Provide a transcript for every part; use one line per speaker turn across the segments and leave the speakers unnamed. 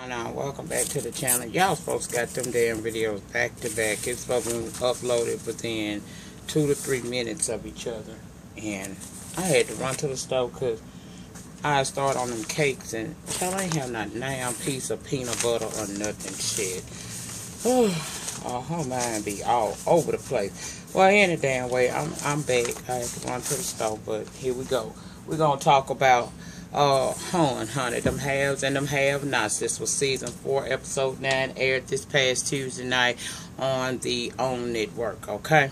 going on? Welcome back to the channel. Y'all folks got them damn videos back to back. It's supposed to be uploaded within 2 to 3 minutes of each other. And I had to run to the store because I started on them cakes and y'all ain't have not damn piece of peanut butter or nothing shit. Oh, her mind be all over the place. Well, any damn way, I'm back. I had to run to the store, but here we go. We're gonna talk about honey, them haves and them have-nots. This was season 4, episode 9, aired this past Tuesday night on the OWN network, okay?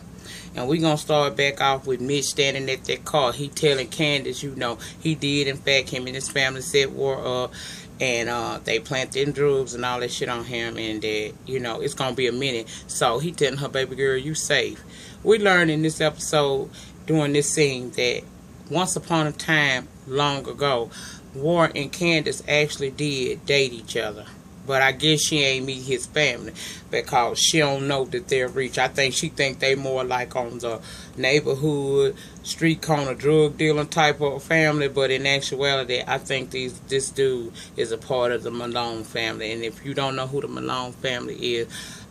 And we're gonna start back off with Mitch standing at that car. He telling Candace, you know, he did in fact, him and his family set war up, and they planted drugs and all that shit on him, and that, you know, it's gonna be a minute. So he telling her, baby girl, you safe. We learned in this episode during this scene that once upon a time, long ago, War and Candace actually did date each other. But I guess she ain't meet his family because she don't know that they're rich. I think she think they more like on the neighborhood, street corner drug dealing type of family. But in actuality, I think this dude is a part of the Malone family. And if you don't know who the Malone family is,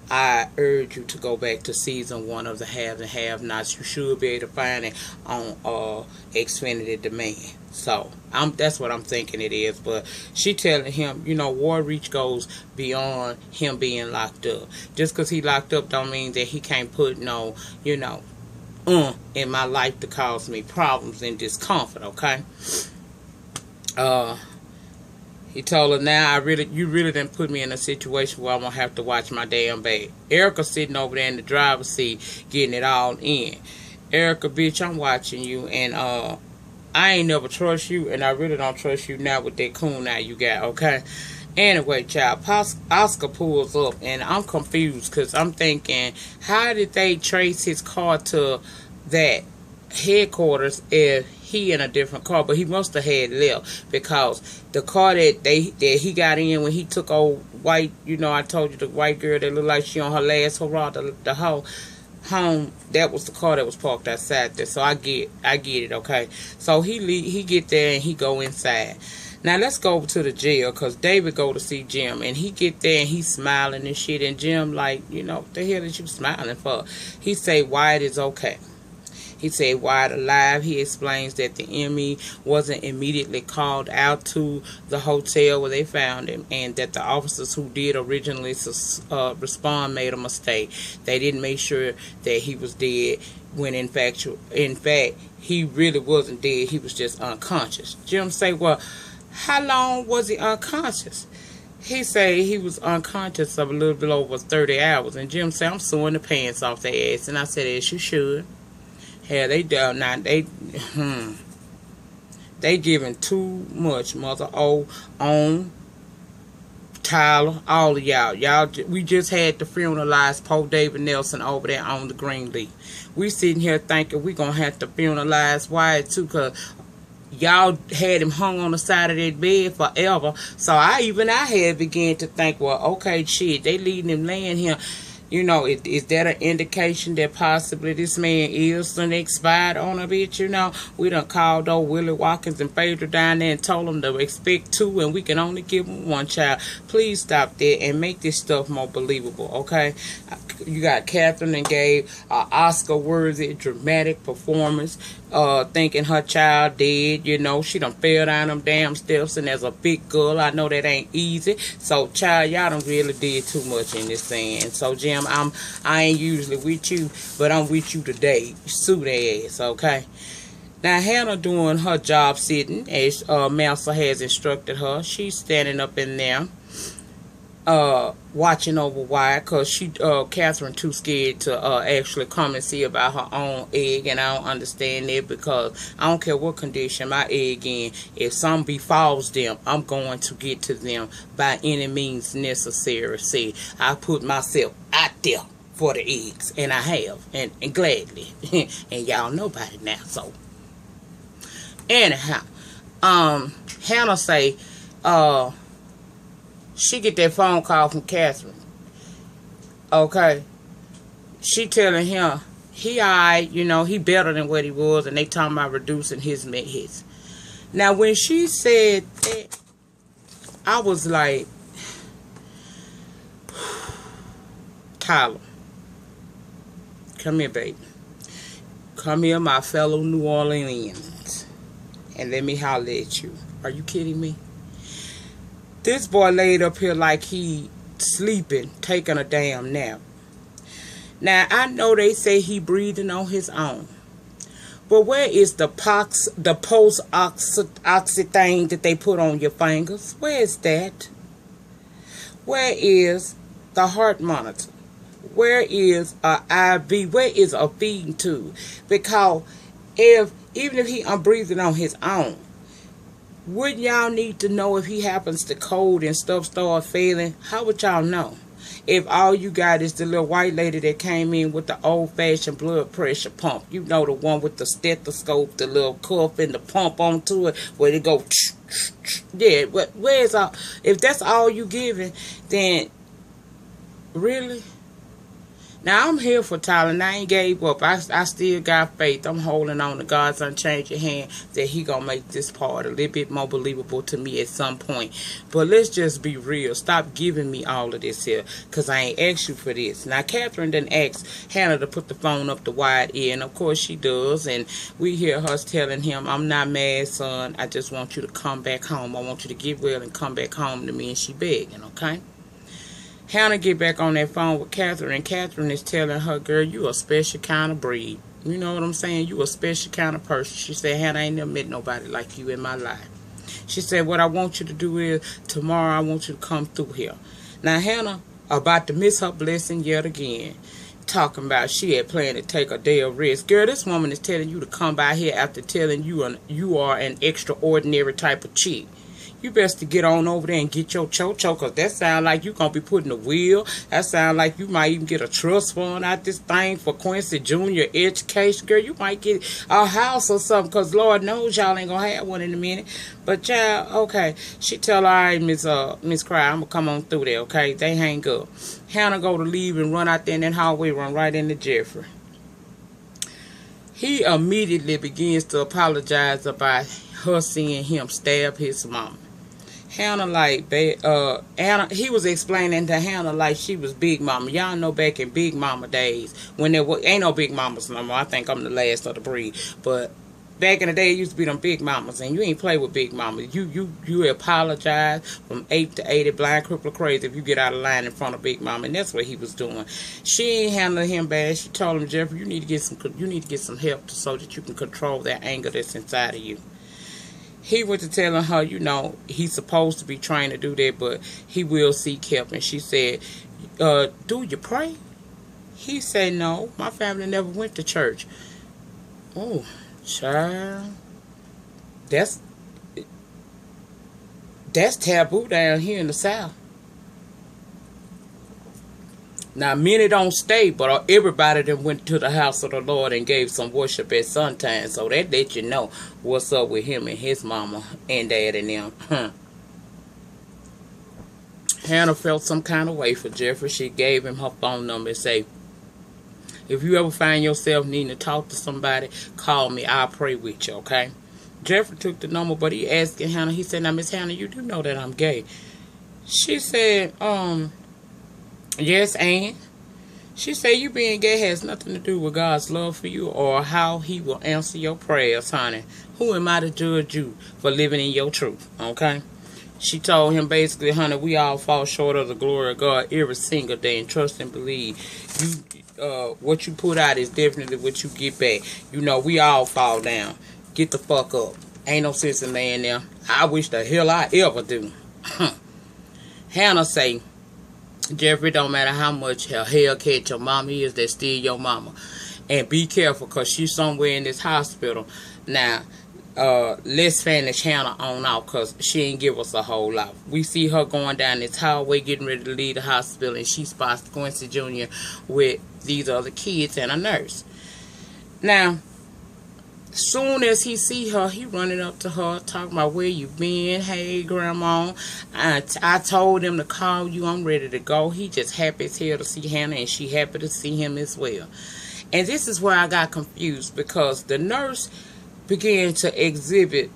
I urge you to go back to season 1 of the Haves and Have-Nots. You should be able to find it on Xfinity Demand. So that's what I'm thinking it is. But she telling him, you know, war reach goes beyond him being locked up. Just because he locked up don't mean that he can't put no, you know, in my life to cause me problems and discomfort. Okay. He told her, now you really done put me in a situation where I'm going to have to watch my damn back. Erica sitting over there in the driver's seat getting it all in. Erica, bitch, I'm watching you, and I ain't never trust you, and I really don't trust you now with that coon eye you got, okay? Anyway, child, Oscar pulls up, and I'm confused because I'm thinking, how did they trace his car to that headquarters if he in a different car? But he must have had left, because the car that he got in when he took old white, you know, I told you the white girl that looked like she on her last hurrah, the whole home, that was the car that was parked outside there. So I get it, okay? So he get there and he go inside. Now let's go over to the jail, because David go to see Jim, and he get there and he's smiling and shit, and Jim like, you know, what the hell is you smiling for? He say Wyatt is okay. He said Wyatt alive. He explains that the ME wasn't immediately called out to the hotel where they found him, and that the officers who did originally respond made a mistake. They didn't make sure that he was dead, when in fact he really wasn't dead. He was just unconscious. Jim say, well, how long was he unconscious? He say he was unconscious of a little bit over 30 hours. And Jim say, I'm suing the pants off their ass. And I said, as you should. Hell, they down now. They giving too much, Mother on Tyler, all of y'all. We just had to funeralize Poe David Nelson over there on the Greenleaf. We sitting here thinking we gonna have to funeralize Wyatt too, cause y'all had him hung on the side of that bed forever. So I had began to think, well, okay, shit, they leaving him laying here. You know, is that an indication that possibly this man is an expired on a bitch? You know, we done called old Willie Watkins and Phaedra down there and told them to expect 2, and we can only give them 1 child. Please stop that and make this stuff more believable, okay? You got Catherine and gave Oscar-worthy dramatic performance, thinking her child dead. You know, she done fell down them damn steps, and as a big girl, I know that ain't easy. So, child, y'all done really did too much in this thing. And so, Jim, I ain't usually with you, but I'm with you today. Sue their ass, okay? Now, Hannah doing her job sitting, as Mouser has instructed her. She's standing up in there, watching over Wyatt, because Catherine too scared to actually come and see about her own egg, and I don't understand that, because I don't care what condition my egg in, if something befalls them, I'm going to get to them by any means necessary. See, I put myself out there for the eggs, and I have, and gladly, and y'all know about it now. So anyhow, Hannah say, she get that phone call from Catherine. Okay. She telling him he alright, you know, he better than what he was, and they talking about reducing his meds. Now when she said that, I was like, Tyler, come here, baby. Come here, my fellow New Orleanians, and let me holler at you. Are you kidding me? This boy laid up here like he sleeping, taking a damn nap. Now, I know they say he breathing on his own. But where is the post-oxy thing that they put on your fingers? Where is that? Where is the heart monitor? Where is a IV? Where is a feeding tube? Because even if he breathing on his own, wouldn't y'all need to know if he happens to cold and stuff start failing? How would y'all know? If all you got is the little white lady that came in with the old-fashioned blood pressure pump. You know, the one with the stethoscope, the little cuff and the pump onto it, where they go, yeah, but where's all? If that's all you giving, then really? Now, I'm here for Tyler, and I ain't gave up. I still got faith. I'm holding on to God's unchanging hand that he going to make this part a little bit more believable to me at some point. But let's just be real. Stop giving me all of this here, because I ain't asked you for this. Now, Catherine done asked Hannah to put the phone up to wide ear, and of course she does. And we hear her telling him, I'm not mad, son. I just want you to come back home. I want you to get well and come back home to me. And she begging, okay? Hannah get back on that phone with Catherine, and Catherine is telling her, girl, you a special kind of breed. You know what I'm saying? You a special kind of person. She said, Hannah, I ain't never met nobody like you in my life. She said, what I want you to do is, tomorrow I want you to come through here. Now, Hannah about to miss her blessing yet again. Talking about she had planned to take a day of rest. Girl, this woman is telling you to come by here after telling you are an extraordinary type of chick. You best to get on over there and get your cho-cho, because that sound like you going to be putting a wheel. That sound like you might even get a trust fund out this thing for Quincy Jr. education. Girl, you might get a house or something, because Lord knows y'all ain't going to have one in a minute. But, child, okay. She tell her, all right, Miss Cry, I'm going to come on through there, okay? They hang up. Hannah go to leave and run out there in that hallway, run right into Jeffrey. He immediately begins to apologize about her seeing him stab his mama. Hannah he was explaining to Hannah like she was Big Mama. Y'all know back in Big Mama days when there ain't no Big Mamas no more. I think I'm the last of the breed. But back in the day, it used to be them Big Mamas, and you ain't play with Big Mama. You apologize from 8 to 80, blind, cripple, crazy if you get out of line in front of Big Mama, and that's what he was doing. She ain't handling him bad. She told him, Jeffrey, you need to get some help so that you can control that anger that's inside of you. He went to telling her, you know, he's supposed to be trying to do that, but he will seek help. And she said, do you pray? He said, no, my family never went to church. Oh, child. That's taboo down here in the South. Now, many don't stay, but everybody that went to the house of the Lord and gave some worship at sometime. So that let you know what's up with him and his mama and dad and them. Hannah felt some kind of way for Jeffrey. She gave him her phone number and said, if you ever find yourself needing to talk to somebody, call me. I'll pray with you, okay? Jeffrey took the number, but he asked Hannah, he said, now, Miss Hannah, you do know that I'm gay. She said, yes, and she said you being gay has nothing to do with God's love for you or how he will answer your prayers, honey. Who am I to judge you for living in your truth, okay? She told him basically, honey, we all fall short of the glory of God every single day, and trust and believe. What you put out is definitely what you get back. You know, we all fall down. Get the fuck up. Ain't no sense in laying there. I wish the hell I ever do. Hannah say, Jeffrey, don't matter how much hellcat your mama is, that's still your mama. And be careful, because she's somewhere in this hospital. Now, let's finish Hannah on out, because she ain't give us a whole lot. We see her going down this hallway, getting ready to leave the hospital, and she spots Quincy Jr. with these other kids and a nurse. Now, soon as he see her, he running up to her, talking about where you been. Hey, Grandma, I told him to call you. I'm ready to go. He just happy as hell to see Hannah, and she happy to see him as well. And this is where I got confused, because the nurse began to exhibit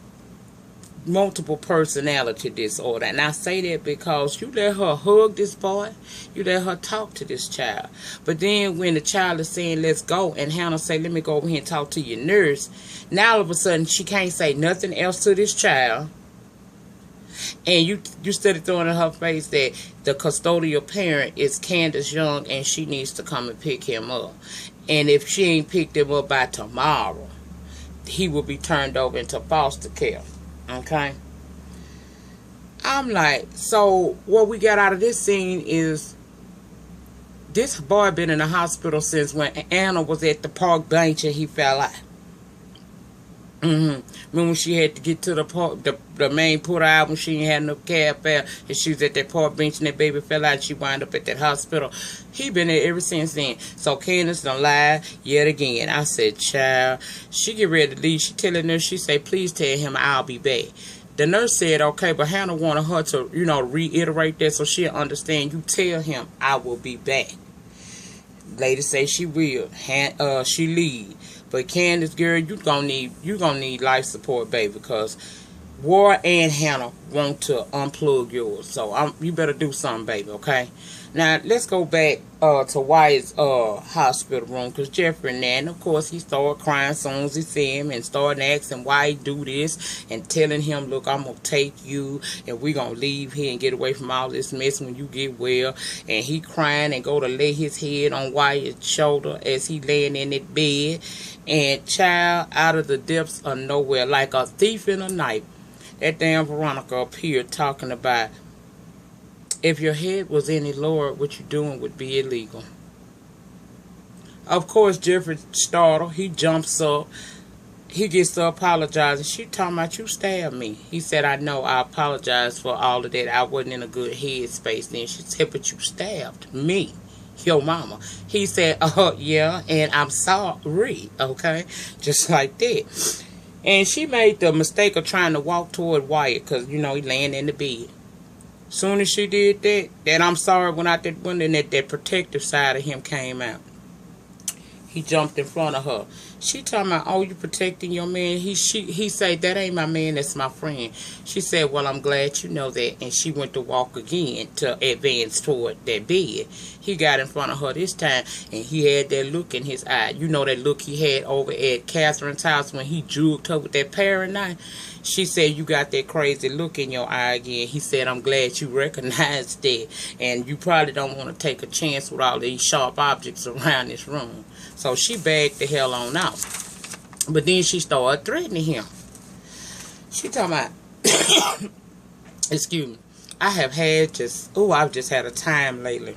multiple personality disorder. And I say that because you let her hug this boy, you let her talk to this child. But then when the child is saying, let's go, and Hannah say, let me go over here and talk to your nurse, now all of a sudden she can't say nothing else to this child. And you started throwing in her face that the custodial parent is Candace Young and she needs to come and pick him up. And if she ain't picked him up by tomorrow, he will be turned over into foster care. Okay? I'm like, so what we got out of this scene is this boy been in the hospital since when Anna was at the park bench and he fell out. When she had to get to the park, the main put out when she ain't had no cab fare, and she was at that park bench and that baby fell out and she wound up at that hospital. He been there ever since then. So Candace done lied yet again. I said, child, she get ready to leave. She telling her, she say, please tell him I'll be back. The nurse said, okay, but Hannah wanted her to, reiterate that so she'll understand. You tell him I will be back. Lady say she will. She leave. But Candace, girl, you gonna need life support, baby, because War and Hannah want to unplug yours. So you better do something, baby, okay? Now let's go back to Wyatt's hospital room, because Jeffrey and Nan, of course, he started crying as soon as he see him and started asking why he do this and telling him, look, I'm gonna take you and we gonna leave here and get away from all this mess when you get well. And he crying and go to lay his head on Wyatt's shoulder as he laying in that bed. And child, out of the depths of nowhere, like a thief in the night, that damn Veronica appeared talking about, if your head was any lower, what you doing would be illegal. Of course, Jeffrey startled. He jumps up. He gets to apologizing. She talking about, you stabbed me. He said, I know. I apologize for all of that. I wasn't in a good headspace then. She said, but you stabbed me, your mama. He said, yeah, and I'm sorry, okay? Just like that. And she made the mistake of trying to walk toward Wyatt because, he laying in the bed. Soon as she did that I'm sorry went out that window and that protective side of him came out. He jumped in front of her. She talking about, oh, you protecting your man? He said, that ain't my man, that's my friend. She said, well, I'm glad you know that. And she went to walk again to advance toward that bed. He got in front of her this time, and he had that look in his eye. You know that look he had over at Catherine's house when he juked her with that paring knife? She said, you got that crazy look in your eye again. He said, I'm glad you recognized that. And you probably don't want to take a chance with all these sharp objects around this room. So she backed the hell on out. But then she started threatening him. She talking about, excuse me, I've just had a time lately.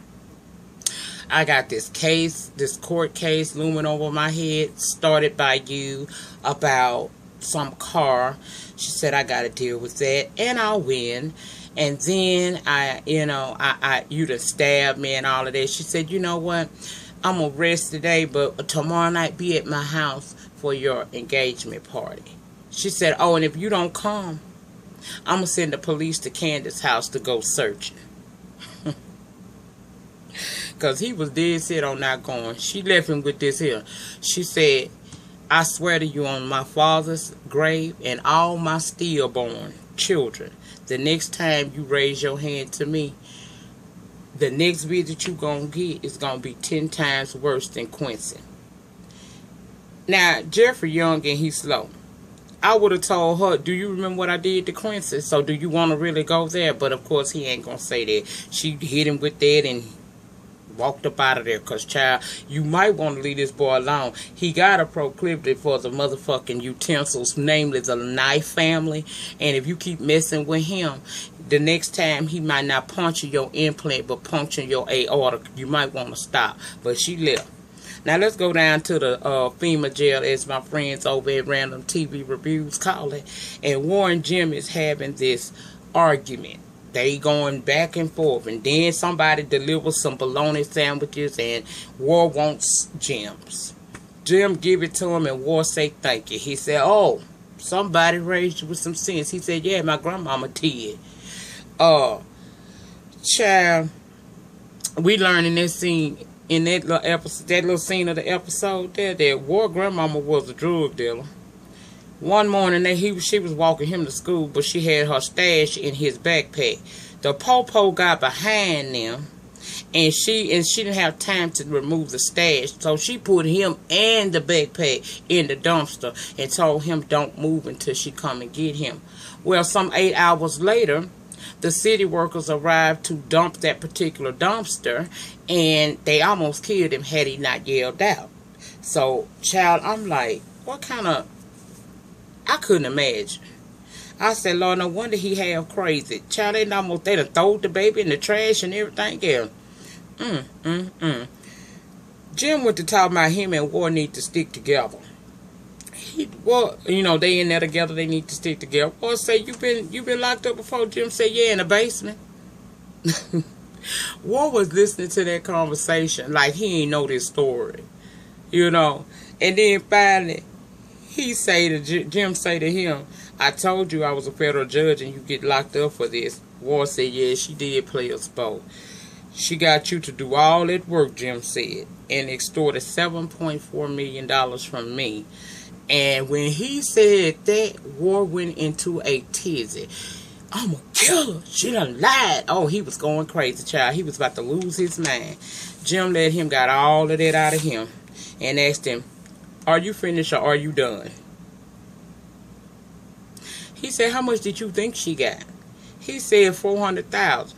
I got this court case looming over my head, started by you about some car. She said, I got to deal with that, and I'll win. And then you done stabbed me and all of that. She said, you know what? I'm going to rest today, but tomorrow night be at my house for your engagement party. She said, oh, and if you don't come, I'm going to send the police to Candace's house to go searching. Because he was dead set on not going. She left him with this here. She said, I swear to you on my father's grave and all my stillborn children, the next time you raise your hand to me, the next visit you going to get is going to be 10 times worse than Quincy. Now, Jeffrey young and he's slow. I would have told her, do you remember what I did to Quincy? So do you want to really go there? But, of course, he ain't going to say that. She hit him with that and walked up out of there. Because, child, you might want to leave this boy alone. He got a proclivity for the motherfucking utensils, namely the knife family. And if you keep messing with him, the next time he might not puncture your implant, but puncture your aorta. You might want to stop. But she left. Now let's go down to the FEMA jail, as my friends over at Random TV Reviews call it. And Warren Jim is having this argument. They going back and forth, and then somebody delivers some bologna sandwiches, and War wants Jim's. Jim give it to him, and War say thank you. He said, oh, somebody raised you with some sense. He said, yeah, my grandmama did. Child, we learned in this scene, in that little episode, that little scene of the episode there, that War grandmama was a drug dealer. One morning, she was walking him to school, but she had her stash in his backpack. The po-po got behind them, and she didn't have time to remove the stash, so she put him and the backpack in the dumpster and told him don't move until she come and get him. Well, some 8 hours later, the city workers arrived to dump that particular dumpster, and they almost killed him had he not yelled out. So, child, I'm like, what kind of... I couldn't imagine. I said, Lord, no wonder he half crazy. Child, they done throw the baby in the trash and everything else. Jim went to talk about him and War need to stick together. They in there together, they need to stick together. War say, you been locked up before? Jim said, yeah, in the basement. War was listening to that conversation like he ain't know this story. And then finally, Jim say to him, I told you I was a federal judge and you get locked up for this. War said, yeah, she did play a sport. She got you to do all that work, Jim said, and extorted $7.4 million from me. And when he said that, War went into a tizzy. I'm a killer. She done lied. Oh, he was going crazy, child. He was about to lose his mind. Jim let him got all of that out of him and asked him, are you finished or are you done? He said, how much did you think she got? He said $400,000.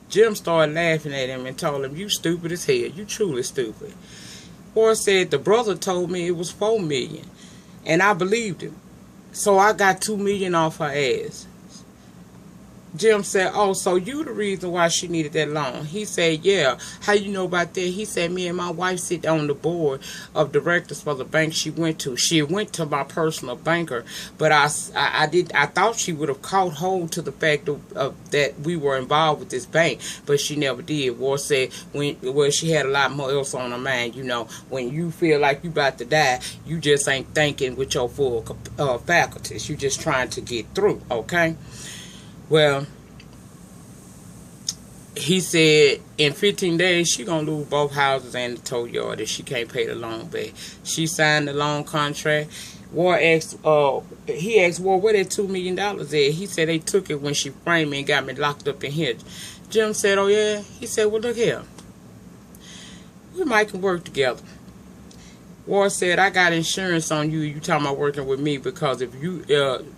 Jim started laughing at him and told him, you stupid as hell. You truly stupid. War said, the brother told me it was $4 million. And I believed him. So I got $2 million off her ass. Jim said, oh, so you the reason why she needed that loan? He said, yeah. How you know about that? He said, me and my wife sit on the board of directors for the bank she went to. She went to my personal banker, but I thought she would have caught hold to the fact of that we were involved with this bank, but she never did. War said, she had a lot more else on her mind. When you feel like you about to die, you just ain't thinking with your full faculties. You just trying to get through, okay? Well, he said in 15 days she gonna lose both houses and the tow yard if she can't pay the loan back. She signed the loan contract. He asked War where that $2 million at. He said they took it when she framed me and got me locked up in here. Jim said, oh yeah? He said, well look here, we might can work together. War said, I got insurance on you. You talking about working with me because if you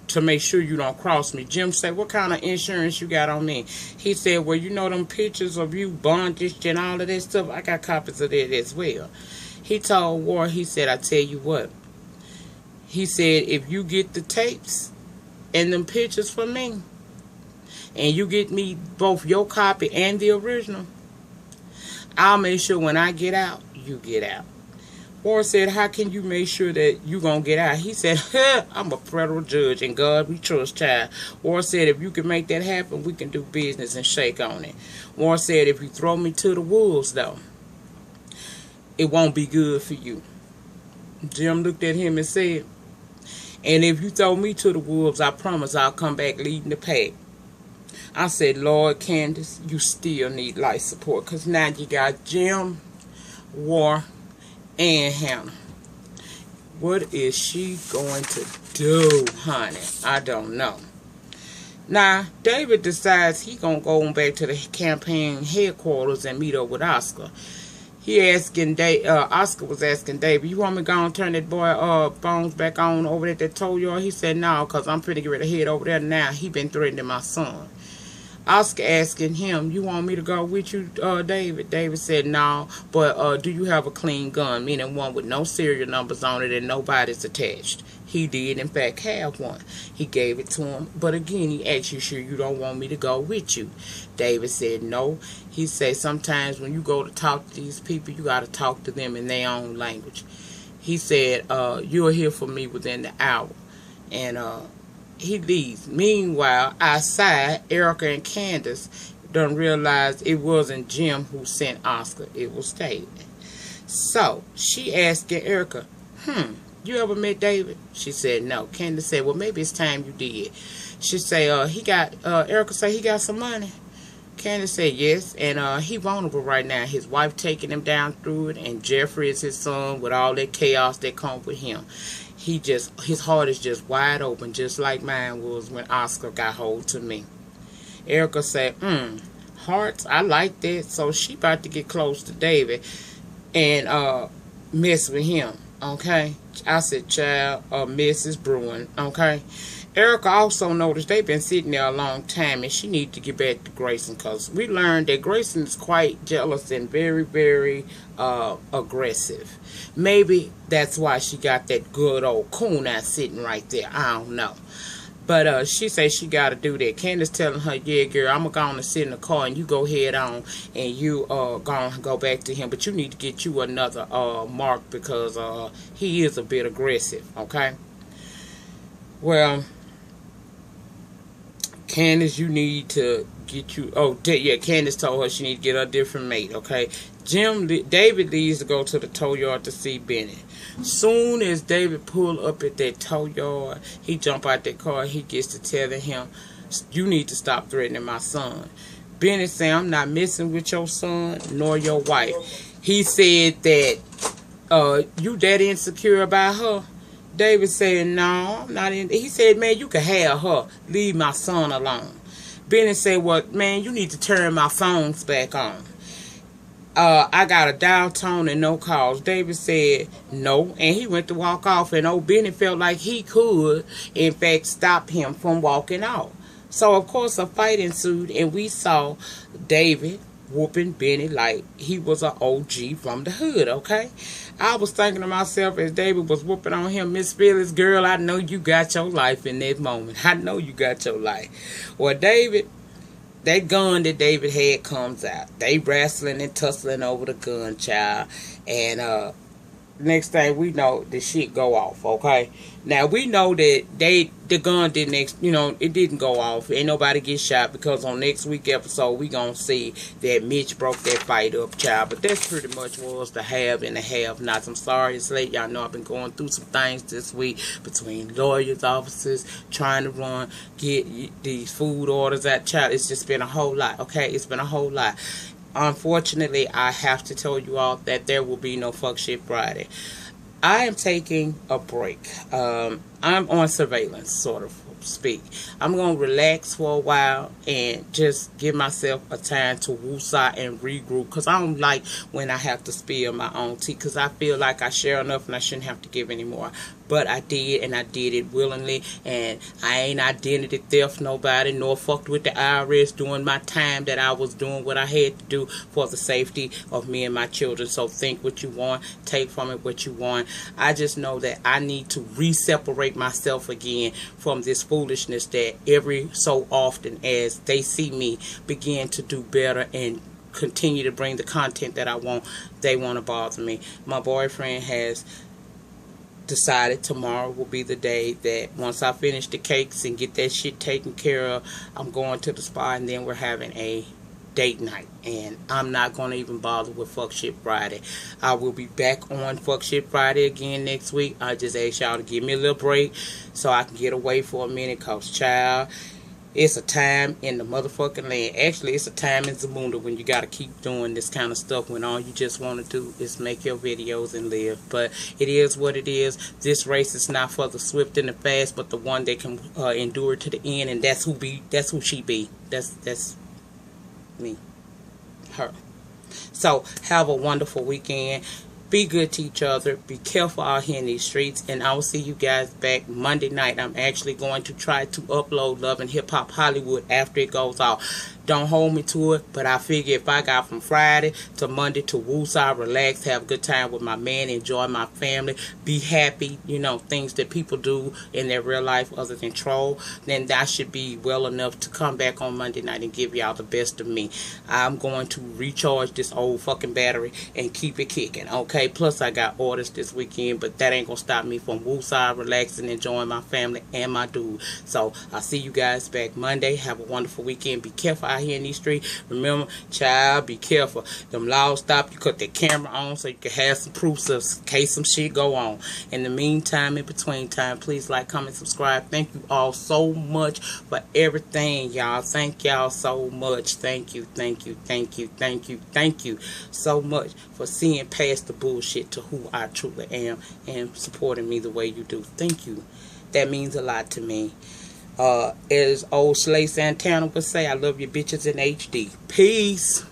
to make sure you don't cross me. Jim said, what kind of insurance you got on me? He said, well, them pictures of you bondaged and all of that stuff. I got copies of that as well. He told War, he said, I tell you what. He said, if you get the tapes and them pictures from me, and you get me both your copy and the original, I'll make sure when I get out, you get out. War said, how can you make sure that you gonna get out? He said, I'm a federal judge and God we trust, child. War said, if you can make that happen, we can do business and shake on it. War said, if you throw me to the wolves, though, it won't be good for you. Jim looked at him and said, and if you throw me to the wolves, I promise I'll come back leading the pack. I said, Lord, Candace, you still need life support because now you got Jim, War, and Hannah. What is she going to do, honey? I don't know. Now, David decides he going to go on back to the campaign headquarters and meet up with Oscar. Oscar was asking David, you want me to go and turn that boy phones back on over at that tow yard? He said, no, because I'm pretty ready to head over there now. He been threatening my son. Oscar asking him, you want me to go with you, David? David said, no, but do you have a clean gun, meaning one with no serial numbers on it and nobody's attached? He did, in fact, have one. He gave it to him, but again, he asked, you sure you don't want me to go with you? David said, no. He said, sometimes when you go to talk to these people, you got to talk to them in their own language. He said, you'll hear from me within the hour. And he leaves. Meanwhile, outside, Erica and Candace done realized it wasn't Jim who sent Oscar. It was David. So, she asked Erica, you ever met David? She said, no. Candace said, well, maybe it's time you did. She said, Erica said he got some money. Candace said, yes, and he vulnerable right now. His wife taking him down through it, and Jeffrey is his son with all that chaos that comes with him. his heart is just wide open, just like mine was when Oscar got hold to me. Erica said, hearts, I like that. So she about to get close to David and mess with him. Okay. I said, child, Mrs. Bruin. Okay. Erica also noticed they've been sitting there a long time, and she needs to get back to Grayson, because we learned that Grayson is quite jealous and very, very aggressive. Maybe that's why she got that good old coon out sitting right there. I don't know. But she says she got to do that. Candace telling her, yeah, girl, I'm going to sit in the car and you go head on and you going to go back to him. But you need to get you another mark, because he is a bit aggressive, okay? Well, Candace, you need to get you... Oh, yeah, Candace told her she need to get her a different mate, okay? David leaves to go to the tow yard to see Benny. Soon as David pull up at that tow yard, he jump out that car. He gets to telling him, you need to stop threatening my son. Benny said, I'm not messing with your son nor your wife. He said that you that insecure about her. David said, no, I'm not in. He said, man, you can have her. Leave my son alone. Benny said, well, man, you need to turn my phones back on. I got a dial tone and no calls. David said no, and he went to walk off, and old Benny felt like he could, in fact, stop him from walking off. So, of course, a fight ensued, and we saw David whooping Benny like he was an OG from the hood, okay? I was thinking to myself as David was whooping on him, Miss Phyllis, girl, I know you got your life in that moment. I know you got your life. Well, David... that gun that David had comes out. They wrestling and tussling over the gun, child. And next thing we know, the shit go off, okay? Now, we know that the gun didn't, it didn't go off. Ain't nobody get shot, because on next week episode, we gonna see that Mitch broke that fight up, child. But that's pretty much was the have and the have-nots. I'm sorry it's late. Y'all know I've been going through some things this week between lawyers, officers, trying to get these food orders out, child. It's just been a whole lot, okay? It's been a whole lot. Unfortunately, I have to tell you all that there will be no Fuck Shit Friday. I am taking a break. I'm on surveillance, sort of speak. I'm going to relax for a while and just give myself a time to woosah and regroup, because I don't like when I have to spill my own tea, because I feel like I share enough and I shouldn't have to give anymore. But I did, and I did it willingly, and I ain't identity theft nobody, nor fucked with the IRS during my time that I was doing what I had to do for the safety of me and my children. So think what you want, take from it what you want. I just know that I need to re-separate myself again from this foolishness that every so often as they see me begin to do better and continue to bring the content that I want, they want to bother me. My boyfriend has decided tomorrow will be the day that once I finish the cakes and get that shit taken care of, I'm going to the spa, and then we're having a date night, and I'm not going to even bother with Fuck Shit Friday. I will be back on Fuck Shit Friday again next week. I just ask y'all to give me a little break so I can get away for a minute, cause child, it's a time in the motherfucking land. Actually, it's a time in Zamunda when you got to keep doing this kind of stuff, when all you just want to do is make your videos and live. But it is what it is. This race is not for the swift and the fast, but the one that can endure to the end, and that's who she be. That's me. Her. So, have a wonderful weekend. Be good to each other. Be careful out here in these streets. And I will see you guys back Monday night. I'm actually going to try to upload Love and Hip Hop Hollywood after it goes off. Don't hold me to it, but I figure if I got from Friday to Monday to woosah, relax, have a good time with my man, enjoy my family, be happy, things that people do in their real life other than troll, then that should be well enough to come back on Monday night and give y'all the best of me. I'm going to recharge this old fucking battery and keep it kicking, okay? Plus, I got orders this weekend, but that ain't going to stop me from woosah, relaxing, enjoying my family and my dude. So, I'll see you guys back Monday. Have a wonderful weekend. Be careful out out here in these streets. Remember, child, be careful. Them laws stop you, cut that camera on so you can have some proofs of in case some shit go on. In the meantime, in between time, please like, comment, subscribe. Thank you all so much for everything, y'all. Thank y'all so much. Thank you, thank you, thank you, thank you, thank you so much for seeing past the bullshit to who I truly am and supporting me the way you do. Thank you. That means a lot to me. As old Slay Santana would say, I love you bitches in HD. Peace.